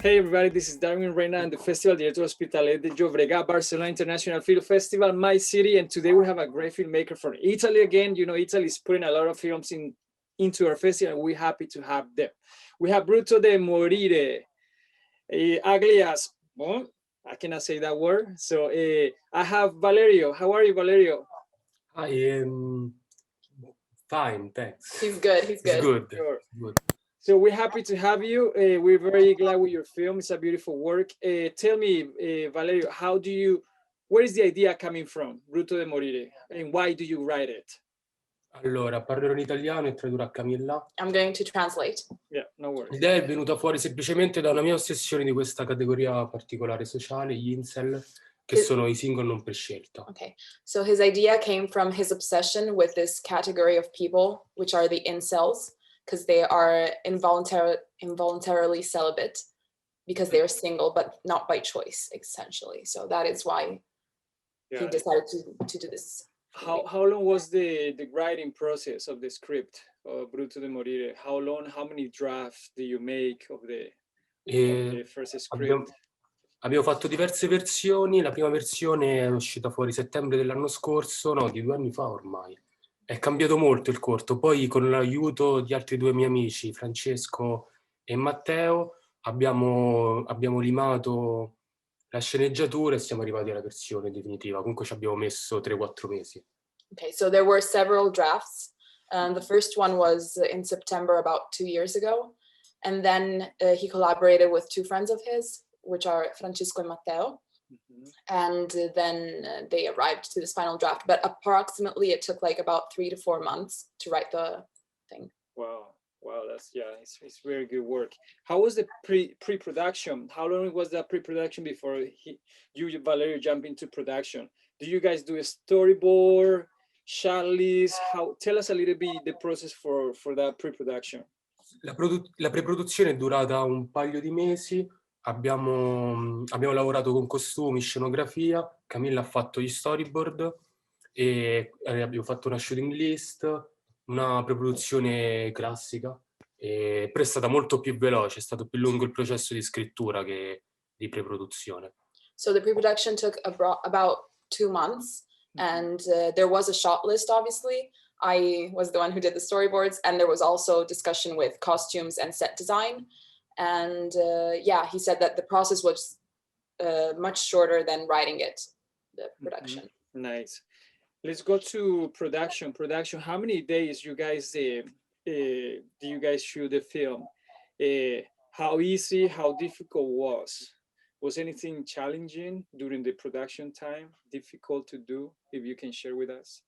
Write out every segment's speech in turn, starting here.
Hey everybody, this is Darwin Reina and the Festival Director Hospitalet de Llobregat, Barcelona International Film Festival, my city, and today we have a great filmmaker from Italy again. You know, Italy is putting a lot of films into our festival, and we're happy to have them. We have Brutto da Morire, Aglias, well, I cannot say that word. So I have Valerio. How are you, Valerio? I am fine, thanks. He's good. He's good. It's good. Sure. Good. So we're happy to have you. We're very glad with your film. It's a beautiful work. Tell me, Valerio, where is the idea coming from, Brutto da Morire, and why do you write it? Allora, parlerò in italiano e tradurrò a Camilla. I'm going to translate. Yeah, no worries. L'idea è venuta fuori semplicemente da una mia ossessione di questa categoria particolare sociale, gli incel, che sono i single non per scelta. Okay, so his idea came from his obsession with this category of people, which are the incels, because they are involuntarily celibate, because they are single, but not by choice, essentially. So that is why he decided to do this. How long was the writing process of the script of Brutto da Morire? How long, how many drafts do you make of the first script? Abbiamo fatto diverse versioni, la prima versione è uscita fuori settembre dell'anno scorso, no, di 2 anni fa ormai. È cambiato molto il corto, poi con l'aiuto di altri 2 miei amici, Francesco e Matteo, abbiamo limato la sceneggiatura e siamo arrivati alla versione definitiva. Comunque ci abbiamo messo 3-4 mesi. Okay, so there were several drafts. The first one was in September, about 2 years ago. And then he collaborated with 2 friends of his, which are Francesco and Matteo. Mm-hmm. And then they arrived to this final draft. But approximately it took like about 3 to 4 months to write the thing. Wow, that's it's very good work. How was the pre-production? How long was that pre-production before you Valerio jump into production? Do you guys do a storyboard, shot list? Tell us a little bit the process for that pre-production. La pre-produzione è durata un paio di mesi. Abbiamo lavorato con costumi, scenografia, Camilla ha fatto gli storyboard e abbiamo fatto una shooting list, una pre-produzione classica, però è stata molto più veloce, è stato più lungo il processo di scrittura che di pre-produzione. So the pre-production took about 2 months, and there was a shot list, obviously. I was the one who did the storyboards, and there was also discussion with costumes and set design. And he said that the process was much shorter than writing it, the production. Mm-hmm. Nice. Let's go to production. How many days do you guys shoot the film? How easy, how difficult was anything challenging during the production time, difficult to do, if you can share with us?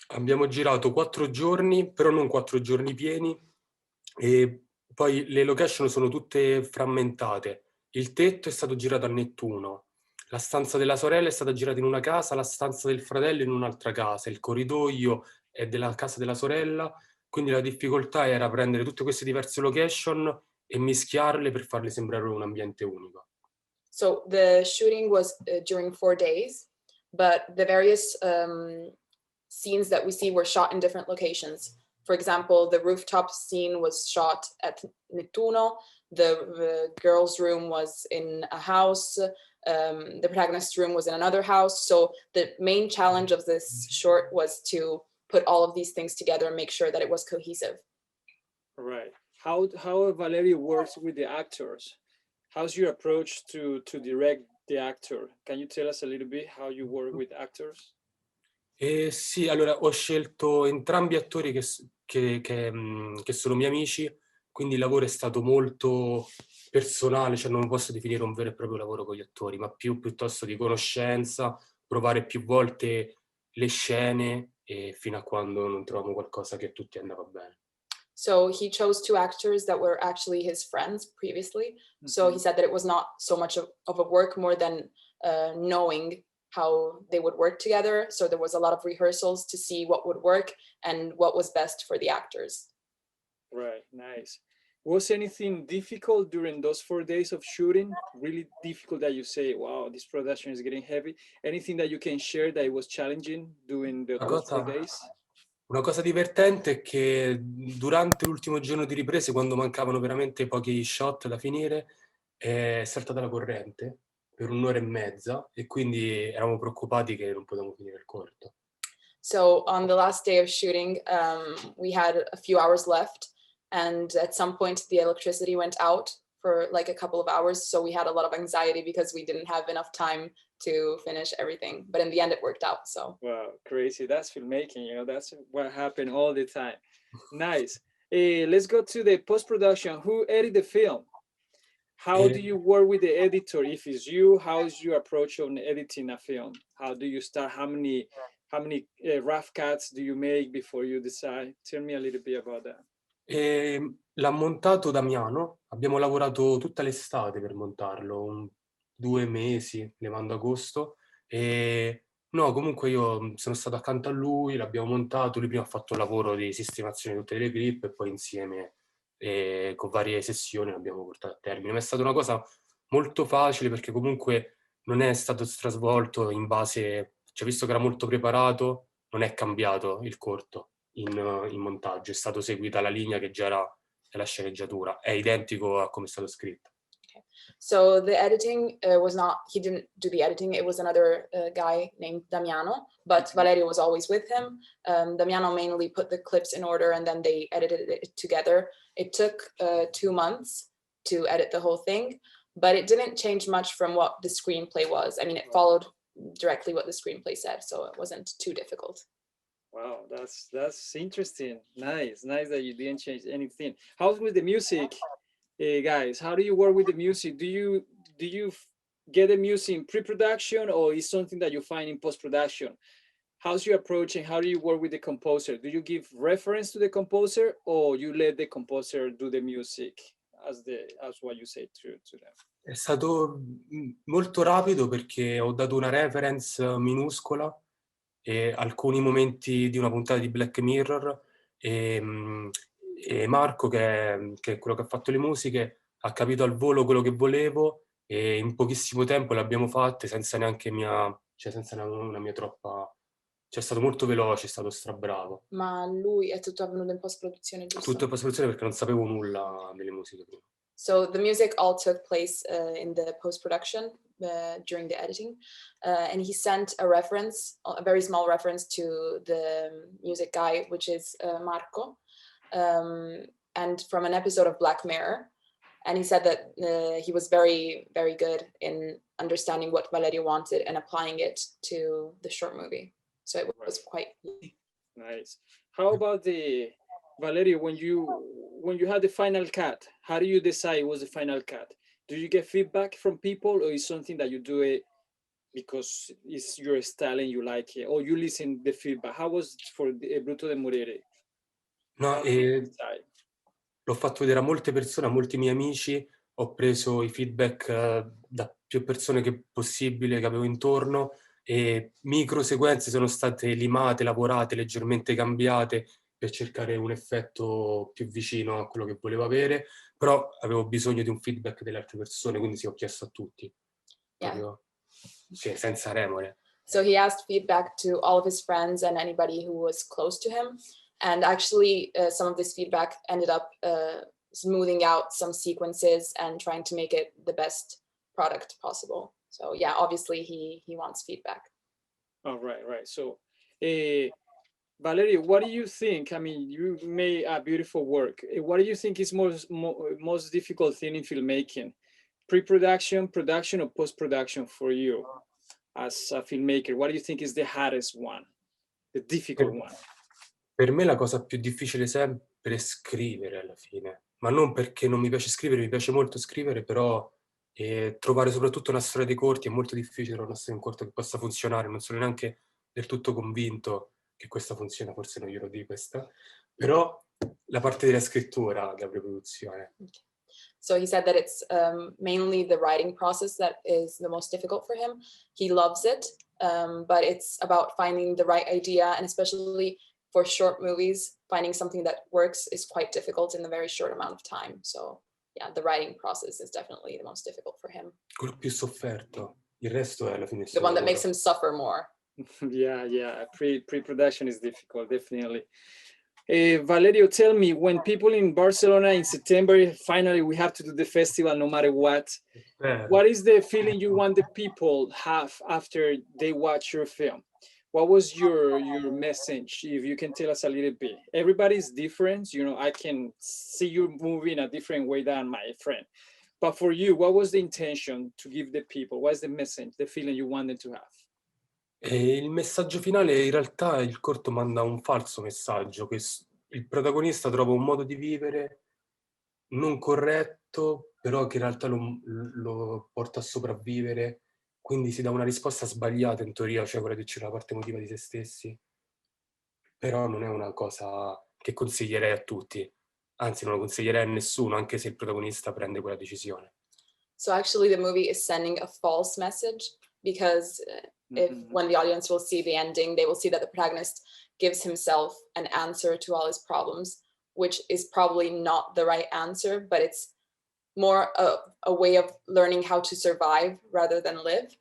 Abbiamo girato 4 giorni, però non 4 giorni pieni, e poi le location sono tutte frammentate. Il tetto è stato girato a Nettuno, la stanza della sorella è stata girata in una casa, la stanza del fratello in un'altra casa, il corridoio è della casa della sorella, quindi la difficoltà era prendere tutte queste diverse location e mischiarle per farle sembrare un ambiente unico. So the shooting was during 4 days, but the various scenes that we see were shot in different locations. For example, the rooftop scene was shot at Nettuno, the girl's room was in a house, the protagonist's room was in another house. So the main challenge of this short was to put all of these things together and make sure that it was cohesive. Right. How Valerio works with the actors? How's your approach to direct the actor? Can you tell us a little bit how you work with actors? Sì, allora ho scelto entrambi attori che sono miei amici, quindi il lavoro è stato molto personale, cioè non posso definire un vero e proprio lavoro con gli attori, ma piuttosto di conoscenza, provare più volte le scene e fino a quando non troviamo qualcosa che a tutti andava bene. So he chose 2 actors that were actually his friends previously. Mm-hmm. So he said that it was not so much of a work more than knowing how they would work together. So there was a lot of rehearsals to see what would work and what was best for the actors. Right, nice. Was anything difficult during those 4 days of shooting? Really difficult that you say, wow, this production is getting heavy? Anything that you can share that it was challenging during those 4 days? Una cosa divertente è che durante l'ultimo giorno di riprese, quando mancavano veramente pochi shot da finire, è saltata la corrente per 1 ora e mezza e quindi eravamo preoccupati che non potevamo finire il corto. So on the last day of shooting, we had a few hours left, and at some point the electricity went out for like a couple of hours. So we had a lot of anxiety because we didn't have enough time to finish everything. But in the end, it worked out. So Wow, crazy. That's filmmaking, you know, that's what happened all the time. Nice. Let's go to the post-production. Who edited the film? How do you work with the editor? If it's you, how is your approach on editing a film? How do you start? How many rough cuts do you make before you decide? Tell me a little bit about that. L'ha montato Damiano, abbiamo lavorato tutta l'estate per montarlo, 2 mesi, levando agosto, e no, comunque io sono stato accanto a lui, l'abbiamo montato, lui prima ha fatto il lavoro di sistemazione di tutte le clip e poi insieme con varie sessioni l'abbiamo portato a termine. Ma è stata una cosa molto facile perché comunque non è stato strasvolto in base, cioè visto che era molto preparato, non è cambiato il corto in montaggio, è stato seguita la linea che già era nella sceneggiatura, è identico a come è stato scritto. okay. So the editing was not, he didn't do the editing, it was another guy named Damiano, but Valerio was always with him. Damiano mainly put the clips in order and then they edited it together. It took 2 months to edit the whole thing, but it didn't change much from what the screenplay was. I mean, it followed directly what the screenplay said, so it wasn't too difficult. Wow, that's interesting. Nice that you didn't change anything. How's with the music, guys? How do you work with the music? Do you get the music in pre-production or is something that you find in post-production? How's your approach and how do you work with the composer? Do you give reference to the composer or you let the composer do the music as what you say to them? È stato molto rapido perché ho dato una reference minuscola e alcuni momenti di una puntata di Black Mirror e Marco, che è quello che ha fatto le musiche, ha capito al volo quello che volevo e in pochissimo tempo le abbiamo fatte senza neanche senza una mia troppa... Cioè è stato molto veloce, è stato strabravo. Ma lui è tutto avvenuto in post-produzione, giusto? Tutto in post-produzione perché non sapevo nulla delle musiche prima. So the music all took place in the post-production during the editing, and he sent a reference, a very small reference to the music guy, which is Marco, and from an episode of Black Mirror. And he said that he was very, very good in understanding what Valerio wanted and applying it to the short movie. So it was quite nice. How about Valerio, when you had the final cut, how do you decide what's the final cut? Do you get feedback from people or is something that you do it because it's your style and you like it, or you listen the feedback? How was it for Brutto da Morire? No, l'ho fatto vedere a molte persone, a molti miei amici, ho preso i feedback da più persone che possibile che avevo intorno e micro sequenze sono state limate, lavorate, leggermente cambiate per cercare un effetto più vicino a quello che volevo avere, però avevo bisogno di un feedback delle altre persone, quindi sì, ho chiesto a tutti, proprio, sì, senza remore. So he asked feedback to all of his friends and anybody who was close to him. And actually, some of this feedback ended up smoothing out some sequences and trying to make it the best product possible. So yeah, obviously he wants feedback. Oh, right. So, Valerio, what do you think? I mean, you made a beautiful work. What do you think is most difficult thing in filmmaking? Pre-production, production, or post-production for you as a filmmaker? What do you think is the hardest one, the difficult one? Per me la cosa più difficile sempre è scrivere alla fine, ma non perché non mi piace scrivere, mi piace molto scrivere, però trovare soprattutto una storia dei corti è molto difficile, una storia di un corto che possa funzionare, non sono neanche del tutto convinto che questa funziona, forse non glielo dico questa, però la parte della scrittura, della preproduzione. Okay. So he said that it's mainly the writing process that is the most difficult for him. He loves it, but it's about finding the right idea, and especially for short movies, finding something that works is quite difficult in a very short amount of time. So yeah, the writing process is definitely the most difficult for him. Quello più sofferto, il resto è alla fine The one that makes him suffer more. Yeah. Pre-production is difficult, definitely. Valerio, tell me, when people in Barcelona in September, finally we have to do the festival no matter what. What is the feeling you want the people have after they watch your film? What was your message? If you can tell us a little bit. Everybody's different. You know, I can see you moving in a different way than my friend. But for you, what was the intention to give the people? What's the message, the feeling you wanted to have? E il messaggio finale, in realtà, il corto manda un falso messaggio, che il protagonista trova un modo di vivere non corretto, però che in realtà lo porta a sopravvivere, quindi si dà una risposta sbagliata in teoria, cioè quella di uccidere la parte emotiva di se stessi. Però non è una cosa che consiglierei a tutti, anzi non lo consiglierei a nessuno, anche se il protagonista prende quella decisione. So actually the movie is sending a false message, because if when the audience will see the ending, they will see that the protagonist gives himself an answer to all his problems, which is probably not the right answer, but it's more a way of learning how to survive rather than live.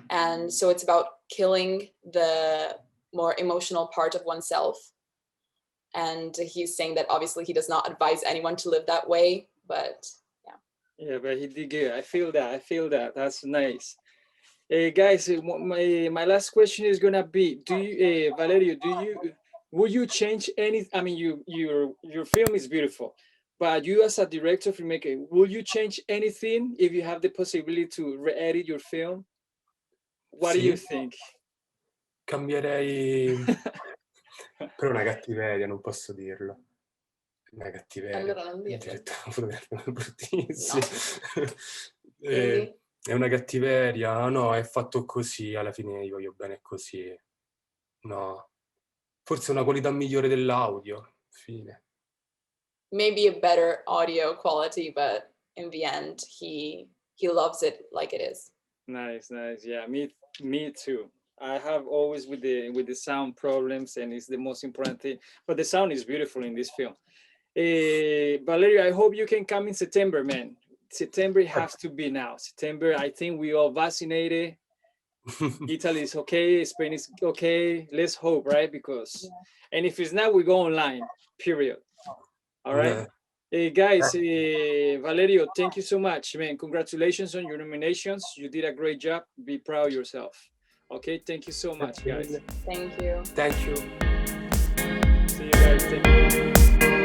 And so it's about killing the more emotional part of oneself. And he's saying that obviously he does not advise anyone to live that way, but yeah. Yeah, but he did good. I feel that. That's nice. Guys, my last question is gonna be: do you, Valerio, would you change any? I mean, your film is beautiful, but you as a director, filmmaker, would you change anything if you have the possibility to re-edit your film? What do you think? Cambierei però una cattiveria, non posso dirlo. Una cattiveria. Allora non dirlo. Bruttissimo. Quindi? È una cattiveria, no, è fatto così, alla fine io voglio bene così. No, forse una qualità migliore dell'audio, fine. Maybe a better audio quality, but in the end, he loves it like it is. Nice. Yeah, me too. I have always with the sound problems, and it's the most important thing. But the sound is beautiful in this film. Valerio, I hope you can come in September, man. September has to be now. September, I think we all vaccinated. Italy is okay. Spain is okay. Let's hope, right? Because, and if it's not, we go online, period. All right. Guys, Valerio, thank you so much, man. Congratulations on your nominations. You did a great job. Be proud of yourself. Okay, thank you so much, guys. Thank you. Thank you. See you guys. Thank you.